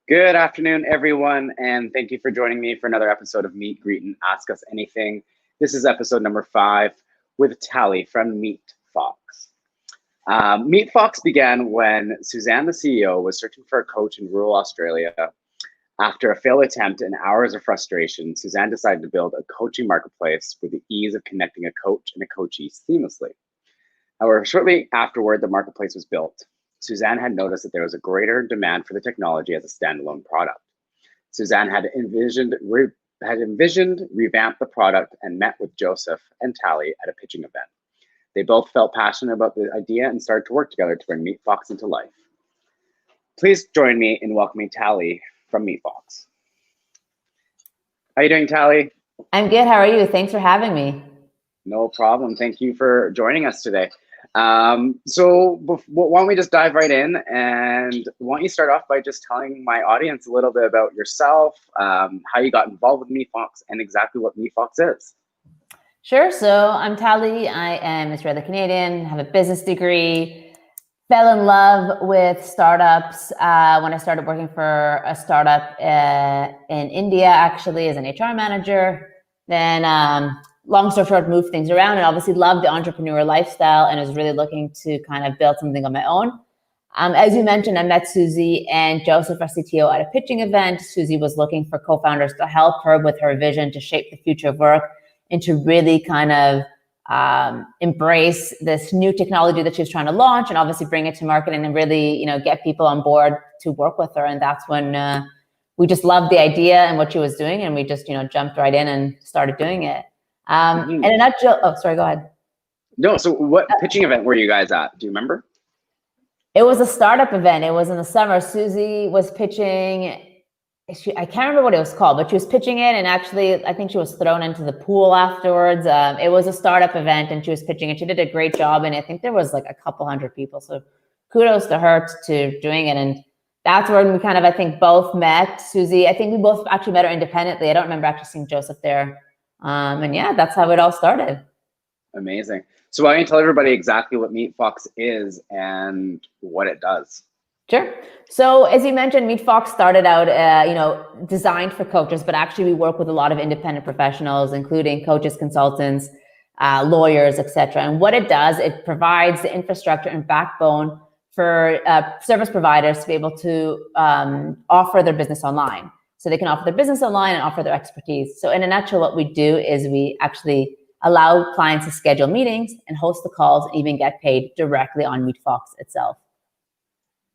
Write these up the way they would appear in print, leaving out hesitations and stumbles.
Good afternoon, everyone, and thank you for joining me for another episode of Meet, Greet, and Ask Us Anything. This is episode number 5 with Tali from MeetFox. MeetFox began when Susanne, the CEO, was searching for a coach in rural Australia. After a failed attempt and hours of frustration, Susanne decided to build a coaching marketplace with the ease of connecting a coach and a coachee seamlessly. However, shortly afterward, the marketplace was built. Susanne had noticed that there was a greater demand for the technology as a standalone product. Susanne had envisioned revamp the product and met with Jozef and Tali at a pitching event. They both felt passionate about the idea and started to work together to bring MeetFox into life. Please join me in welcoming Tali from MeetFox. How are you doing, Tali? I'm good. How are you? Thanks for having me. No problem. Thank you for joining us today. So why don't we just dive right in, and why don't you start off by just telling my audience a little bit about yourself, how you got involved with MeetFox, and exactly what MeetFox is. Sure. So I'm Tali. I am Israeli Canadian, have a business degree, fell in love with startups when I started working for a startup in India, actually, as an HR manager. Then long story short, moved things around and obviously loved the entrepreneur lifestyle and was really looking to kind of build something on my own. As you mentioned, I met Susie and Jozef, our CTO, at a pitching event. Susie was looking for co-founders to help her with her vision to shape the future of work and to really kind of embrace this new technology that she was trying to launch and obviously bring it to market and really, get people on board to work with her. And that's when we just loved the idea and what she was doing, and we just, jumped right in and started doing it. In a nutshell, oh, sorry, go ahead. No, so what pitching event were you guys at? Do you remember? It was a startup event. It was in the summer. Susie was pitching. I can't remember what it was called, but she was pitching it, and actually, I think she was thrown into the pool afterwards. It was a startup event, and she was pitching it. She did a great job, and I think there was like a couple hundred people. So kudos to her to doing it. And that's when we kind of, I think, both met. Susie, I think we both actually met her independently. I don't remember actually seeing Jozef there. And yeah, that's how it all started. Amazing. So why don't you tell everybody exactly what MeetFox is and what it does? Sure. So as you mentioned, MeetFox started out, designed for coaches, but actually we work with a lot of independent professionals, including coaches, consultants, lawyers, etc. And what it does, it provides the infrastructure and backbone for service providers to be able to offer their business online. So they can offer their business online and offer their expertise. So in a nutshell, what we do is we actually allow clients to schedule meetings and host the calls and even get paid directly on MeetFox itself.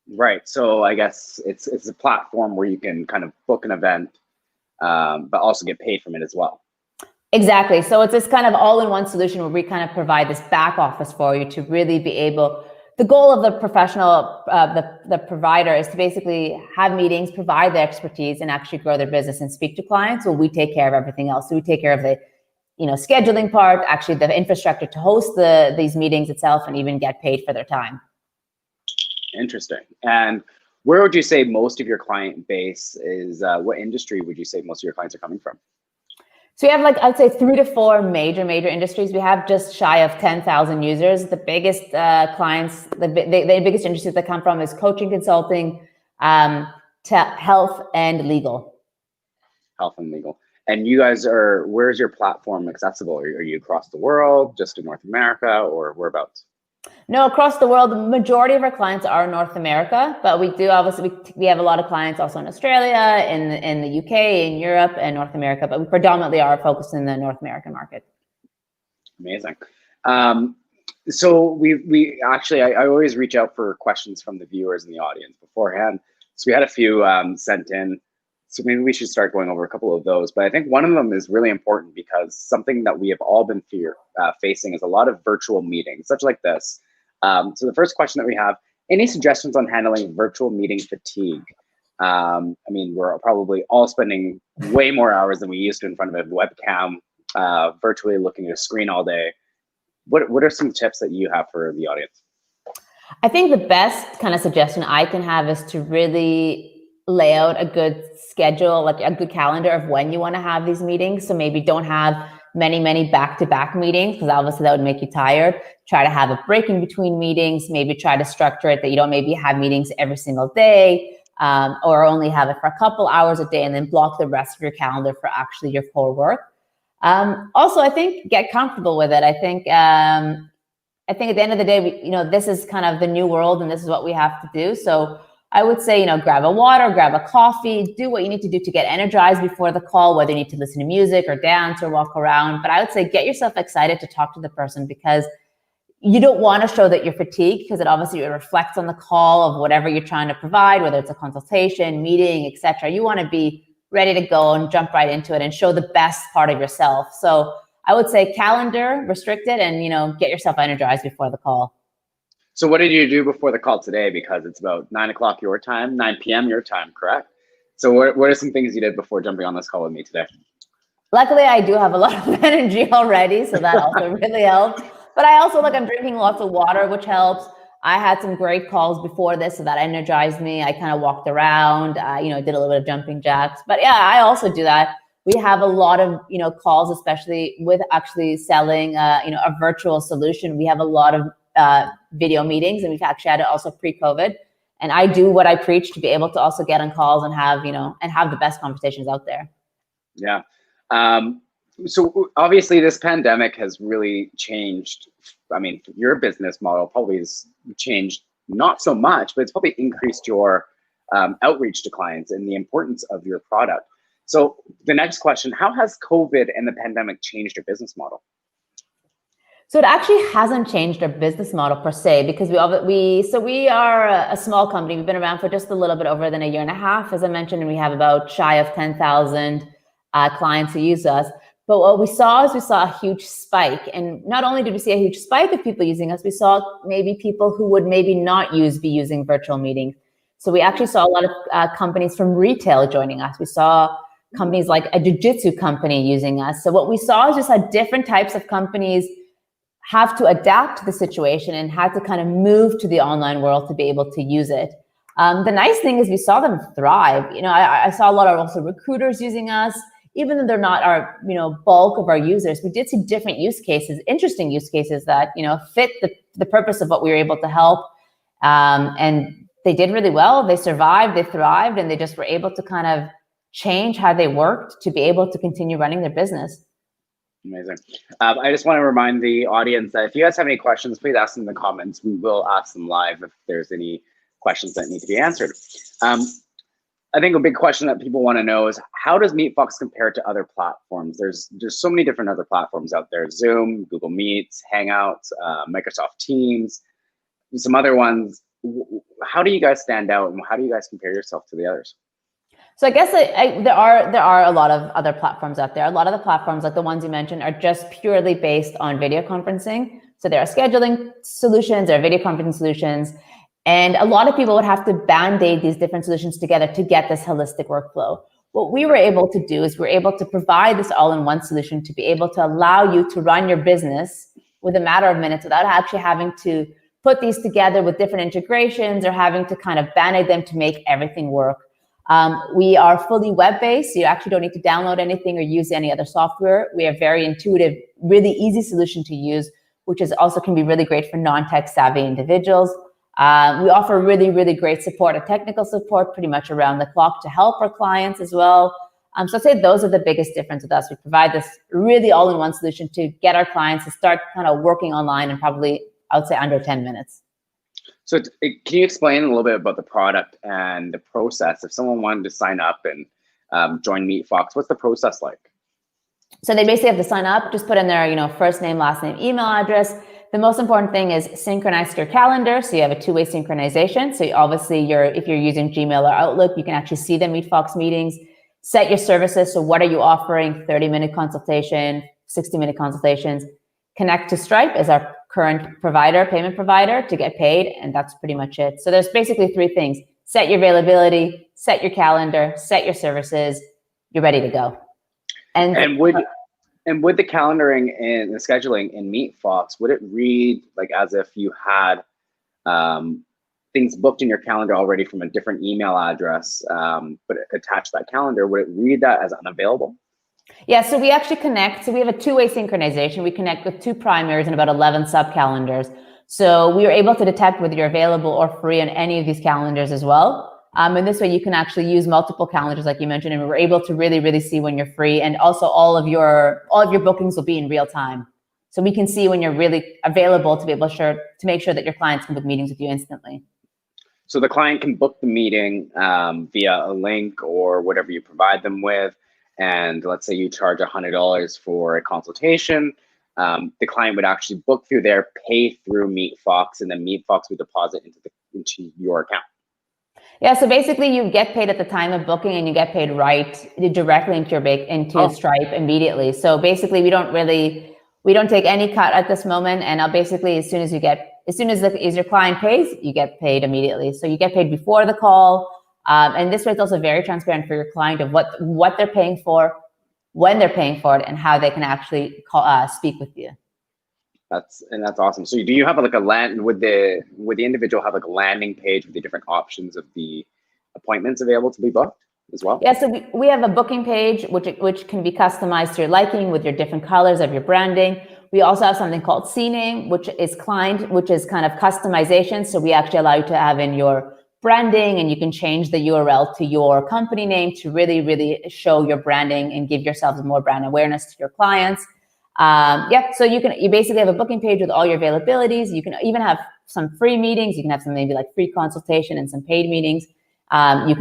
Right. So I guess it's a platform where you can kind of book an event, but also get paid from it as well. Exactly. So it's this kind of all-in-one solution where we kind of provide this back office for you to really be able. The goal of the professional, the provider, is to basically have meetings, provide their expertise, and actually grow their business and speak to clients. So we take care of everything else. So we take care of the, scheduling part, actually the infrastructure to host these meetings itself, and even get paid for their time. Interesting. And where would you say most of your client base is? What industry would you say most of your clients are coming from? So we have I'd say 3 to 4 major industries. We have just shy of 10,000 users. The biggest clients, the biggest industries that come from is coaching, consulting, to health and legal. Health and legal. And you guys where's your platform accessible? Are you across the world, just in North America, or whereabouts? No, across the world. The majority of our clients are in North America, but we do obviously, we have a lot of clients also in Australia, in the UK, in Europe, and North America, but we predominantly are focused in the North American market. Amazing. So we actually, I always reach out for questions from the viewers and the audience beforehand. So we had a few sent in. So maybe we should start going over a couple of those. But I think one of them is really important because something that we have all been facing is a lot of virtual meetings, such like this. So the first question that we have, any suggestions on handling virtual meeting fatigue? I mean, we're probably all spending way more hours than we used to in front of a webcam, virtually looking at a screen all day. What are some tips that you have for the audience? I think the best kind of suggestion I can have is to really lay out a good schedule, like a good calendar of when you want to have these meetings. So maybe don't have many back-to-back meetings, because obviously that would make you tired. Try to have a break in between meetings. Maybe try to structure it that you don't maybe have meetings every single day. or only have it for a couple hours a day and then block the rest of your calendar for actually your core work. Also, I think get comfortable with it. I think at the end of the day, this is kind of the new world and this is what we have to do. So I would say, grab a water, grab a coffee, do what you need to do to get energized before the call, whether you need to listen to music or dance or walk around. But I would say get yourself excited to talk to the person, because you don't want to show that you're fatigued, because it reflects on the call of whatever you're trying to provide, whether it's a consultation, meeting, etc. You want to be ready to go and jump right into it and show the best part of yourself. So I would say calendar, restrict it, and get yourself energized before the call. So what did you do before the call today? Because it's about 9 o'clock your time, 9 p.m. your time, correct? So what are some things you did before jumping on this call with me today? Luckily, I do have a lot of energy already, so that also really helps. But I also, I'm drinking lots of water, which helps. I had some great calls before this, so that energized me. I kind of walked around, did a little bit of jumping jacks. But yeah, I also do that. We have a lot of, calls, especially with actually selling, a virtual solution. We have a lot of video meetings, and we've actually had it also pre-COVID. And I do what I preach to be able to also get on calls and have, and have the best conversations out there. Yeah. So obviously this pandemic has really changed. I mean, your business model probably has changed not so much, but it's probably increased your outreach to clients and the importance of your product. So the next question, how has COVID and the pandemic changed your business model? So it actually hasn't changed our business model per se, because we are a small company. We've been around for just a little bit over than a year and a half, as I mentioned, and we have about shy of 10,000 clients who use us. But what we saw is a huge spike. And not only did we see a huge spike of people using us, we saw maybe people who would maybe not be using virtual meetings. So we actually saw a lot of companies from retail joining us. We saw companies like a jiu-jitsu company using us. So what we saw is just how different types of companies have to adapt to the situation and had to kind of move to the online world to be able to use it. The nice thing is we saw them thrive. I saw a lot of also recruiters using us, even though they're not our, bulk of our users. We did see different use cases, interesting use cases that, fit the purpose of what we were able to help. And they did really well. They survived, they thrived, and they just were able to kind of change how they worked to be able to continue running their business. Amazing. I just want to remind the audience that if you guys have any questions, please ask them in the comments. We will ask them live if there's any questions that need to be answered. I think a big question that people want to know is, how does MeetFox compare to other platforms? There's so many different other platforms out there: Zoom, Google Meets, Hangouts, Microsoft Teams, some other ones. How do you guys stand out, and how do you guys compare yourself to the others? So I guess there are a lot of other platforms out there. A lot of the platforms, like the ones you mentioned, are just purely based on video conferencing. So there are scheduling solutions, there are video conferencing solutions, and a lot of people would have to band-aid these different solutions together to get this holistic workflow. What we were able to do is we're able to provide this all-in-one solution to be able to allow you to run your business with a matter of minutes without actually having to put these together with different integrations or having to kind of band-aid them to make everything work. We are fully web-based, so you actually don't need to download anything or use any other software. We are very intuitive, really easy solution to use, which is also can be really great for non-tech savvy individuals. We offer really, really great support and technical support pretty much around the clock to help our clients as well. So I'd say those are the biggest difference with us. We provide this really all-in-one solution to get our clients to start kind of working online in probably, I would say, under 10 minutes. So can you explain a little bit about the product and the process? If someone wanted to sign up and join MeetFox, what's the process like? So they basically have to sign up, just put in their first name, last name, email address. The most important thing is synchronize your calendar. So you have a two-way synchronization. So obviously if you're using Gmail or Outlook, you can actually see the MeetFox meetings, set your services. So what are you offering? 30-minute consultation, 60-minute consultations. Connect to Stripe as our current provider, payment provider, to get paid. And that's pretty much it. So there's basically three things: set your availability, set your calendar, set your services, you're ready to go. And would the calendaring and the scheduling in MeetFox, would it read like as if you had things booked in your calendar already from a different email address, but attached to that calendar? Would it read that as unavailable? Yeah, so we actually connect. So we have a two-way synchronization. We connect with two primaries and about 11 sub-calendars. So we are able to detect whether you're available or free on any of these calendars as well. And this way you can actually use multiple calendars, like you mentioned, and we're able to really, really see when you're free. And also all of your bookings will be in real time. So we can see when you're really available to be able to make sure that your clients can book meetings with you instantly. So the client can book the meeting via a link or whatever you provide them with. And let's say you charge $100 for a consultation. The client would actually book through there, pay through MeetFox, and then MeetFox would deposit into your account. Yeah, so basically you get paid at the time of booking, and you get paid directly into your Stripe immediately. So basically we don't take any cut at this moment, and I'll basically as soon as your client pays, you get paid immediately. So you get paid before the call, and this way it's also very transparent for your client of what they're paying for, when they're paying for it, and how they can actually speak with you. That's awesome. So do you have like would the individual have like a landing page with the different options of the appointments available to be booked as well? Yeah, so we have a booking page which can be customized to your liking with your different colors of your branding. We also have something called scening, which is kind of customization. So we actually allow you to have in your branding, and you can change the URL to your company name to really, really show your branding and give yourselves more brand awareness to your clients. So you basically have a booking page with all your availabilities. You can even have some free meetings. You can have some maybe like free consultation and some paid meetings. You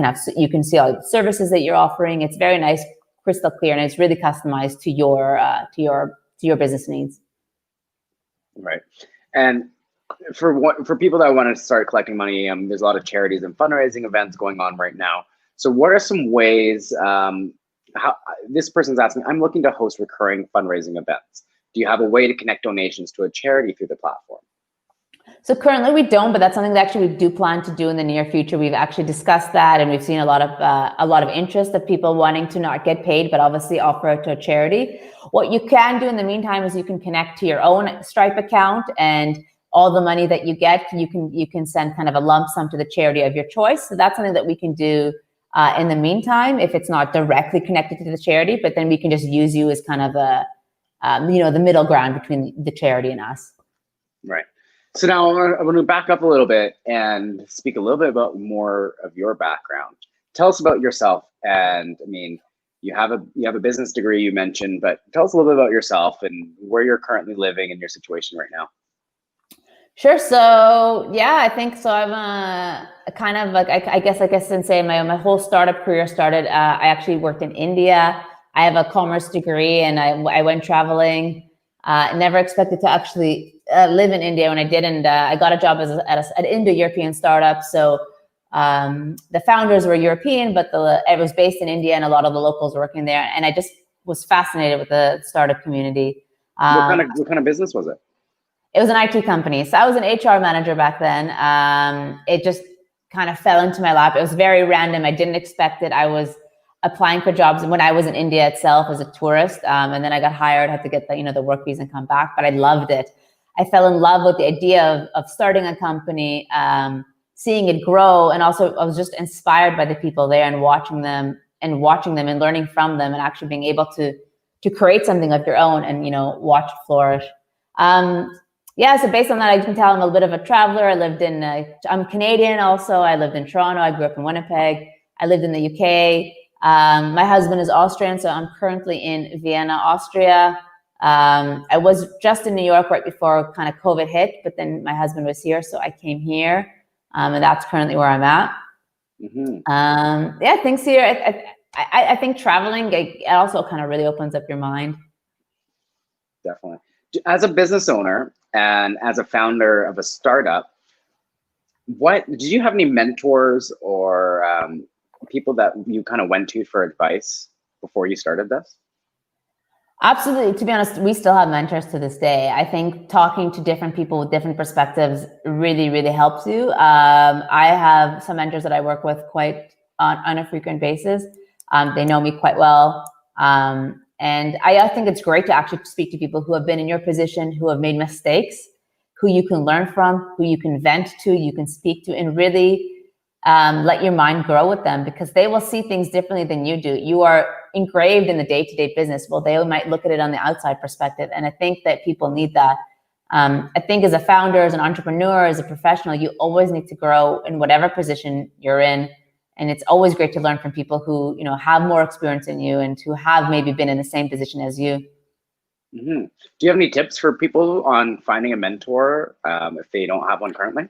can see all the services that you're offering. It's very nice, crystal clear, and it's really customized to your business needs. Right. And for people that want to start collecting money, there's a lot of charities and fundraising events going on right now. So what are some ways, how this person's asking, I'm looking to host recurring fundraising events. Do you have a way to connect donations to a charity through the platform? So currently we don't, but that's something that actually we do plan to do in the near future. We've actually discussed that, and we've seen a lot of interest of people wanting to not get paid, but obviously offer it to a charity. What you can do in the meantime is you can connect to your own Stripe account, and all the money that you get, you can send kind of a lump sum to the charity of your choice. So that's something that we can do in the meantime, if it's not directly connected to the charity, but then we can just use you as kind of the middle ground between the charity and us. Right. So now I want to back up a little bit and speak a little bit about more of your background. Tell us about yourself. And I mean, you have a business degree you mentioned, but tell us a little bit about yourself and where you're currently living and your situation right now. Sure. So yeah, I think so. I'm a kind of like, I guess since say my whole startup career started, I actually worked in India. I have a commerce degree, and I went traveling. Never expected to actually live in India when I did, and I got a job at an Indo-European startup. So the founders were European, but it was based in India, and a lot of the locals were working there. And I just was fascinated with the startup community. What kind of business was it? It was an IT company. So I was an HR manager back then. It just kind of fell into my lap. It was very random. I didn't expect it. I was applying for jobs when I was in India itself as a tourist. And then I got hired, had to get the work visa and come back, but I loved it. I fell in love with the idea of starting a company, seeing it grow. And also I was just inspired by the people there and watching them and learning from them, and actually being able to create something of your own and, watch it flourish. So based on that, I can tell I'm a bit of a traveler. I'm Canadian also. I lived in Toronto. I grew up in Winnipeg. I lived in the UK. My husband is Austrian, so I'm currently in Vienna, Austria. I was just in New York right before kind of COVID hit, but then my husband was here, so I came here, and that's currently where I'm at. Mm-hmm. Things here. I think traveling, it also kind of really opens up your mind. Definitely. As a business owner and as a founder of a startup, did you have any mentors or people that you kind of went to for advice before you started this? Absolutely. To be honest, we still have mentors to this day. I think talking to different people with different perspectives really, really helps you. I have some mentors that I work with quite on a frequent basis. They know me quite well. And I think it's great to actually speak to people who have been in your position, who have made mistakes, who you can learn from, who you can vent to, you can speak to, and really let your mind grow with them, because they will see things differently than you do. You are engraved in the day-to-day business. Well, they might look at it on the outside perspective. And I think that people need that. I think as a founder, as an entrepreneur, as a professional, you always need to grow in whatever position you're in. And it's always great to learn from people who, you know, have more experience than you and who have maybe been in the same position as you. Mm-hmm. Do you have any tips for people on finding a mentor if they don't have one currently?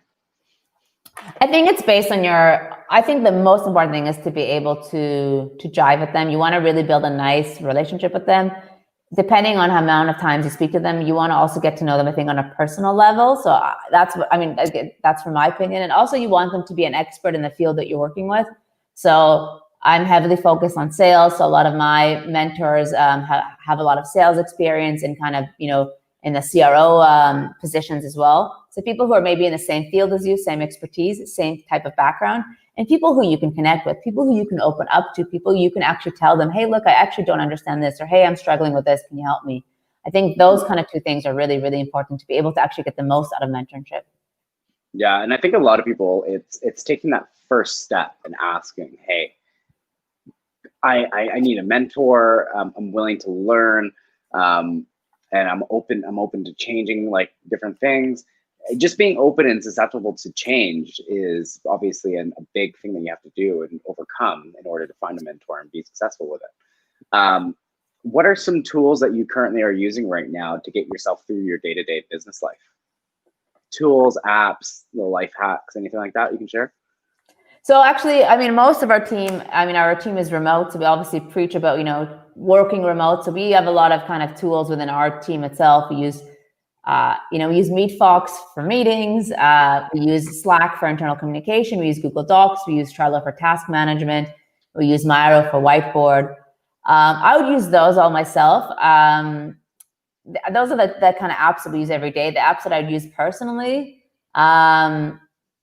I think it's based on I think the most important thing is to be able to jive with them. You want to really build a nice relationship with them. Depending on how amount of times you speak to them, you want to also get to know them, I think, on a personal level. So that's what, I mean, that's from my opinion. And also you want them to be an expert in the field that you're working with. So I'm heavily focused on sales. So a lot of my mentors have a lot of sales experience and kind of, you know, in the CRO positions as well. So people who are maybe in the same field as you, same expertise, same type of background, and people who you can connect with, people who you can open up to, people you can actually tell them, hey, look, I actually don't understand this, or hey, I'm struggling with this, can you help me? I think those kind of two things are really, really important to be able to actually get the most out of mentorship. Yeah, and I think a lot of people, it's taking that first step and asking, hey, I need a mentor, I'm willing to learn, and I'm open to changing like different things. Just being open and susceptible to change is obviously a big thing that you have to do and overcome in order to find a mentor and be successful with it. What are some tools that you currently are using right now to get yourself through your day-to-day business life? Tools, apps, little life hacks, anything like that you can share? So actually, I mean, most of our team is remote. So we obviously preach about, you know, working remote. So we have a lot of kind of tools within our team itself. We use we use MeetFox for meetings. We use Slack for internal communication. We use Google Docs. We use Trello for task management. We use Miro for whiteboard. I would use those all myself. Those are the kind of apps that we use every day. The apps that I'd use personally, I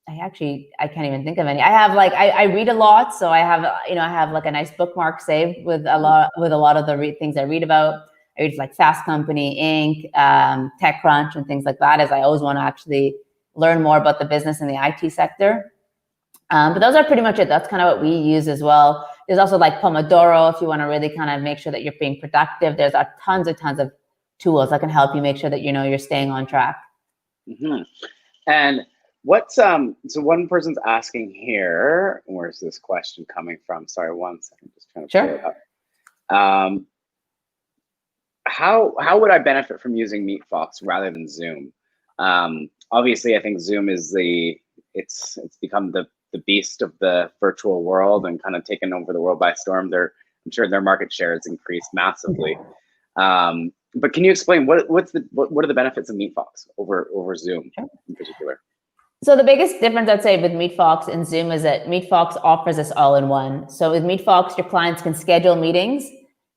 can't even think of any. I have I read a lot, so I have like a nice bookmark saved with a lot of the things I read about. I read like Fast Company, Inc., TechCrunch, and things like that, as I always want to actually learn more about the business in the IT sector. But those are pretty much it. That's kind of what we use as well. There's also like Pomodoro if you want to really kind of make sure that you're being productive. There's tons of tools that can help you make sure that you're staying on track. Mm-hmm. And what's so one person's asking here, where's this question coming from? Sorry, 1 second, just trying to pull it up. How would I benefit from using MeetFox rather than Zoom? Obviously, I think Zoom is it's become the beast of the virtual world and kind of taken over the world by storm. I'm sure their market share has increased massively. But can you explain what are the benefits of MeetFox over Zoom in particular? So the biggest difference I'd say with MeetFox and Zoom is that MeetFox offers this all-in-one. So with MeetFox, your clients can schedule meetings.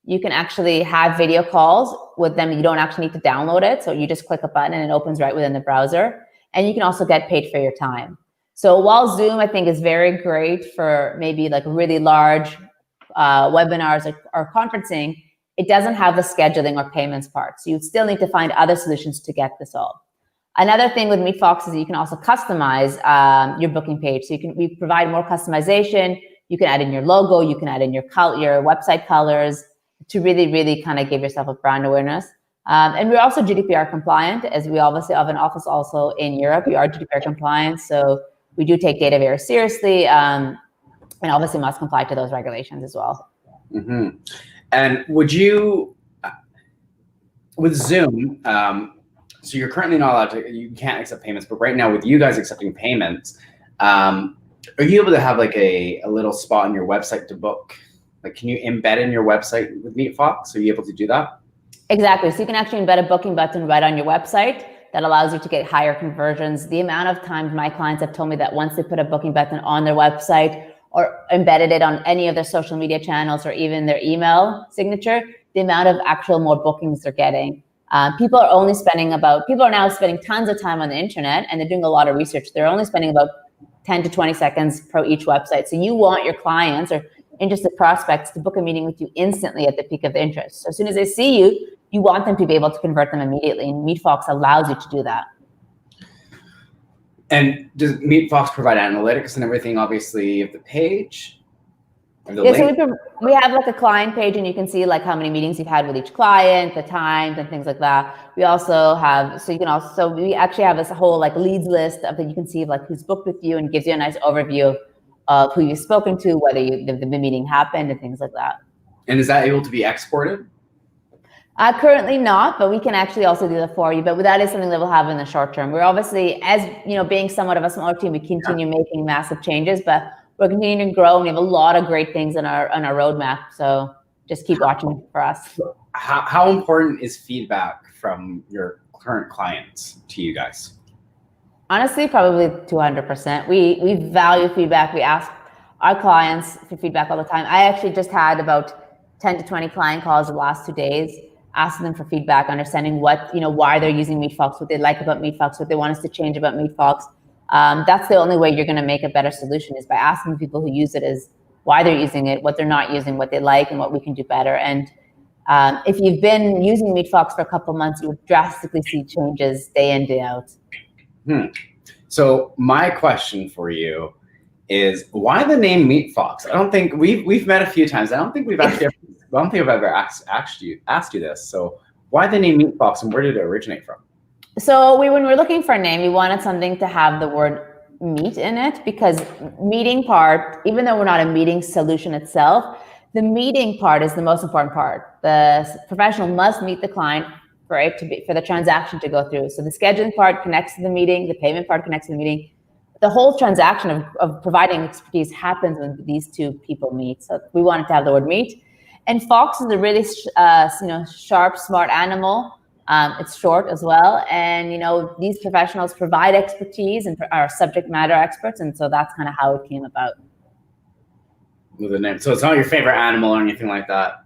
You can actually have video calls with them. You don't actually need to download it. So you just click a button and it opens right within the browser. And you can also get paid for your time. So while Zoom, I think, is very great for maybe like really large webinars or conferencing, it doesn't have the scheduling or payments part. So you still need to find other solutions to get this all. Another thing with MeetFox is that you can also customize your booking page. So we provide more customization. You can add in your logo. You can add in your website colors to really, really kind of give yourself a brand awareness. And we're also GDPR compliant, as we obviously have an office also in Europe. We are GDPR compliant. So we do take data very seriously and obviously must comply to those regulations as well. Mm-hmm. And would you, with Zoom, so you're currently not allowed you can't accept payments, but right now with you guys accepting payments, are you able to have like a little spot on your website to book? Like, can you embed in your website with MeetFox? Are you able to do that? Exactly. So you can actually embed a booking button right on your website that allows you to get higher conversions. The amount of times my clients have told me that once they put a booking button on their website or embedded it on any of their social media channels or even their email signature, the amount of actual more bookings they're getting. People are now spending tons of time on the internet and they're doing a lot of research. They're only spending about 10 to 20 seconds per each website. So you want your clients or interested prospects to book a meeting with you instantly at the peak of interest. So as soon as they see you, you want them to be able to convert them immediately. And MeetFox allows you to do that. And does MeetFox provide analytics and everything, obviously, of the page? Yeah, so we have like a client page and you can see like how many meetings you've had with each client, the times and things like that. We also have, we actually have this whole like leads list that you can see like who's booked with you and gives you a nice overview of who you've spoken to, whether the meeting happened, and things like that. And is that able to be exported? Currently not, but we can actually also do that for you. But that is something that we'll have in the short term. We're obviously, as you know, being somewhat of a smaller team, we continue making massive changes, but we're continuing to grow, and we have a lot of great things on our roadmap. So just keep watching for us. How important is feedback from your current clients to you guys? Honestly, probably 200%. We value feedback. We ask our clients for feedback all the time. I actually just had about 10 to 20 client calls the last 2 days, asking them for feedback, understanding what, why they're using MeetFox, what they like about MeetFox, what they want us to change about MeetFox. That's the only way you're going to make a better solution, is by asking people who use it is why they're using it, what they're not using, what they like, and what we can do better. And if you've been using MeetFox for a couple months, you would drastically see changes day in, day out. So my question for you is, why the name MeetFox? I don't think we've met a few times. I don't think I've ever asked you this. So why the name MeetFox, and where did it originate from? So when we were looking for a name, we wanted something to have the word meet in it, because meeting part, even though we're not a meeting solution itself, the meeting part is the most important part. The professional must meet the client for the transaction to go through. So the scheduling part connects to the meeting, the payment part connects to the meeting. The whole transaction of providing expertise happens when these two people meet. So we wanted to have the word meet. And Fox is a really sharp, smart animal. It's short as well. And these professionals provide expertise and are subject matter experts. And so that's kind of how it came about. With the name. So it's not your favorite animal or anything like that?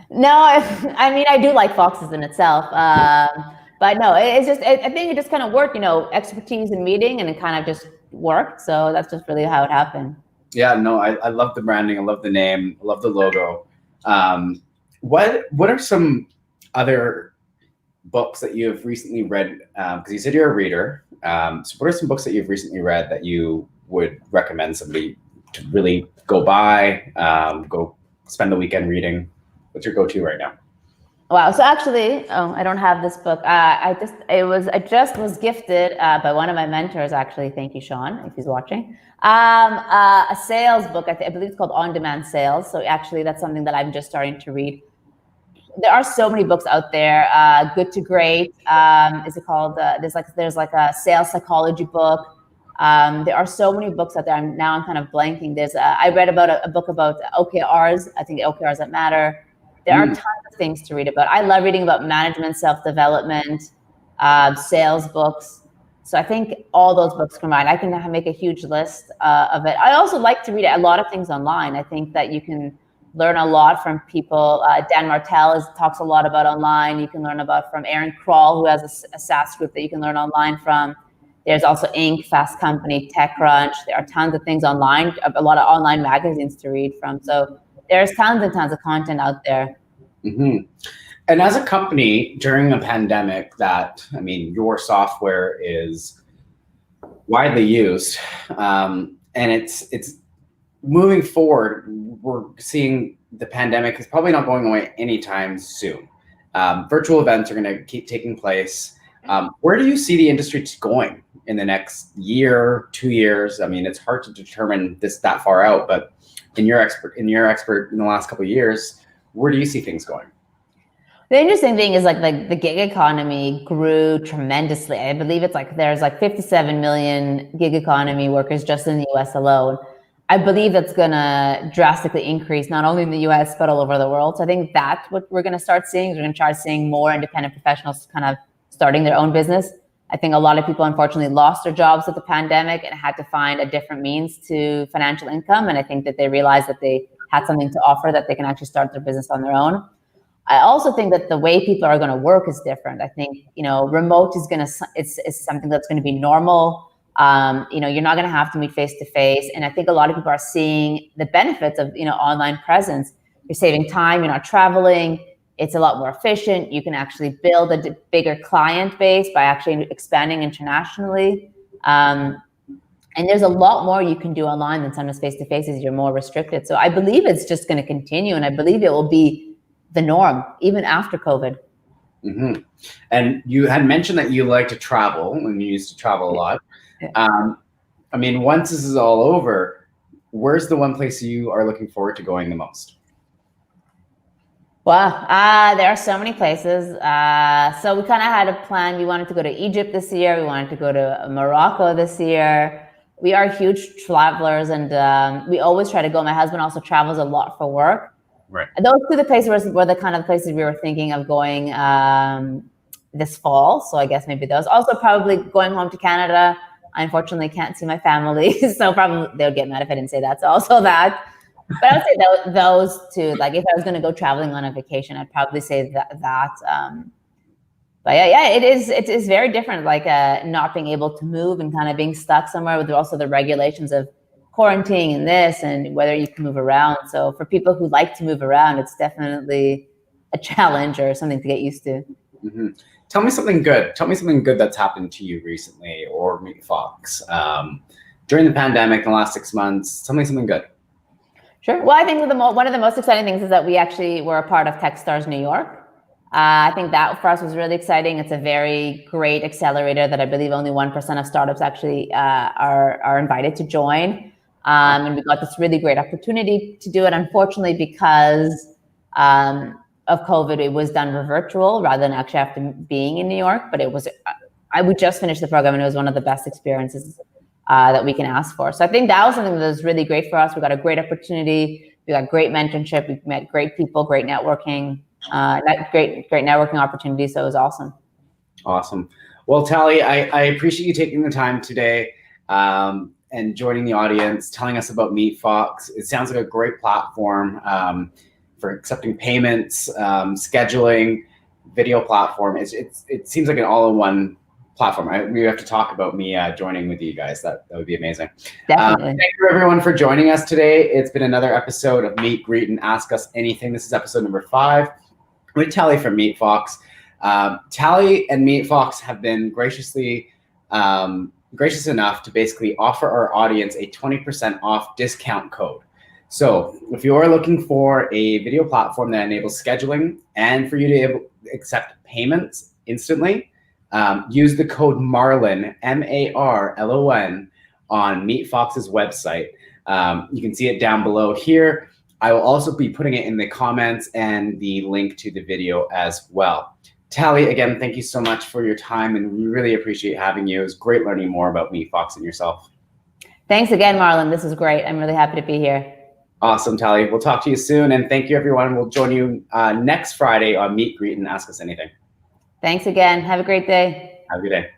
No, I do like foxes in itself. But no, it's just, I think it just kind of worked, expertise in meeting, and it kind of just worked. So that's just really how it happened. Yeah, no, I love the branding. I love the name. I love the logo. What are some other books that you have recently read? Because you said you're a reader. So what are some books that you've recently read that you would recommend somebody to really go buy, go spend the weekend reading? What's your go-to right now? Wow. So actually, I don't have this book. I just was gifted by one of my mentors, actually. Thank you, Sean, if he's watching. A sales book. I believe it's called On Demand Sales. So actually, that's something that I'm just starting to read. There are so many books out there. Good to Great. Is it called? There's like a sales psychology book. There are so many books out there. I'm kind of blanking. I read about a book about OKRs. I think OKRs that matter. There are tons of things to read about. I love reading about management, self-development, sales books. So I think all those books combined, I can make a huge list of it. I also like to read a lot of things online. I think that you can learn a lot from people. Dan Martell talks a lot about online. You can learn about from Aaron Kroll, who has a SaaS group that you can learn online from. There's also Inc., Fast Company, TechCrunch. There are tons of things online, a lot of online magazines to read from. So there's tons and tons of content out there. Mm-hmm. And as a company during a pandemic your software is widely used, and it's moving forward. We're seeing the pandemic is probably not going away anytime soon. Virtual events are going to keep taking place. Where do you see the industry going in the next year, 2 years? It's hard to determine that far out, but in your expert in the last couple of years, where do you see things going? The interesting thing is the gig economy grew tremendously. I believe there's 57 million gig economy workers just in the US alone. I believe that's gonna drastically increase, not only in the US, but all over the world. So I think that's what we're gonna start seeing. We're gonna start seeing more independent professionals kind of starting their own business. I think a lot of people unfortunately lost their jobs with the pandemic and had to find a different means to financial income. And I think that they realized that they had something to offer, that they can actually start their business on their own. I also think that the way people are going to work is different. I think, remote is it's something that's going to be normal. You're not going to have to meet face to face. And I think a lot of people are seeing the benefits of, online presence. You're saving time, you're not traveling. It's a lot more efficient. You can actually build a bigger client base by actually expanding internationally. And there's a lot more you can do online than sometimes face-to-face as you're more restricted. So I believe it's just going to continue, and I believe it will be the norm even after COVID. Mm-hmm. And you had mentioned that you like to travel, and you used to travel a lot. Once this is all over, where's the one place you are looking forward to going the most? Wow, there are so many places. So we kind of had a plan. We wanted to go to Egypt this year. We wanted to go to Morocco this year. We are huge travelers, and we always try to go. My husband also travels a lot for work. Right. And those two the places were the kind of places we were thinking of going this fall. So I guess maybe those. Also probably going home to Canada. I unfortunately can't see my family, so probably they would get mad if I didn't say that. So also that. But I would say those two. Like if I was going to go traveling on a vacation, I'd probably say that. But yeah, it is very different. Like not being able to move and kind of being stuck somewhere, with also the regulations of quarantining and this, and whether you can move around. So for people who like to move around, it's definitely a challenge or something to get used to. Mm-hmm. Tell me something good. Tell me something good that's happened to you recently, or MeetFox during the pandemic, in the last 6 months. Tell me something good. Sure. Well, I think one of the most exciting things is that we actually were a part of Techstars New York. I think that for us was really exciting. It's a very great accelerator that I believe only 1% of startups actually are invited to join. And we got this really great opportunity to do it. Unfortunately, because of COVID, it was done virtual rather than actually after being in New York. But it was, we just finished the program, and it was one of the best experiences that we can ask for. So I think that was something that was really great for us. We got a great opportunity. We got great mentorship. We met great people, great networking, great networking opportunities. So it was awesome. Awesome. Well, Tali, I appreciate you taking the time today and joining the audience, telling us about MeetFox. It sounds like a great platform for accepting payments, scheduling, video platform. It seems like an all-in-one platform. We have to talk about me joining with you guys. That would be amazing. Definitely. Thank you everyone for joining us today. It's been another episode of Meet, Greet, and Ask Us Anything. This is episode number 5 with Tali from MeetFox. Tali and MeetFox have been gracious enough to basically offer our audience a 20% off discount code. So if you are looking for a video platform that enables scheduling and for you to accept payments instantly, use the code Marlon, MARLON, on MeetFox's website. You can see it down below here. I will also be putting it in the comments and the link to the video as well. Tali, again, thank you so much for your time, and we really appreciate having you. It was great learning more about MeetFox and yourself. Thanks again, Marlon. This is great. I'm really happy to be here. Awesome, Tali. We'll talk to you soon, and thank you, everyone. We'll join you next Friday on Meet, Greet, and Ask Us Anything. Thanks again. Have a great day. Have a good day.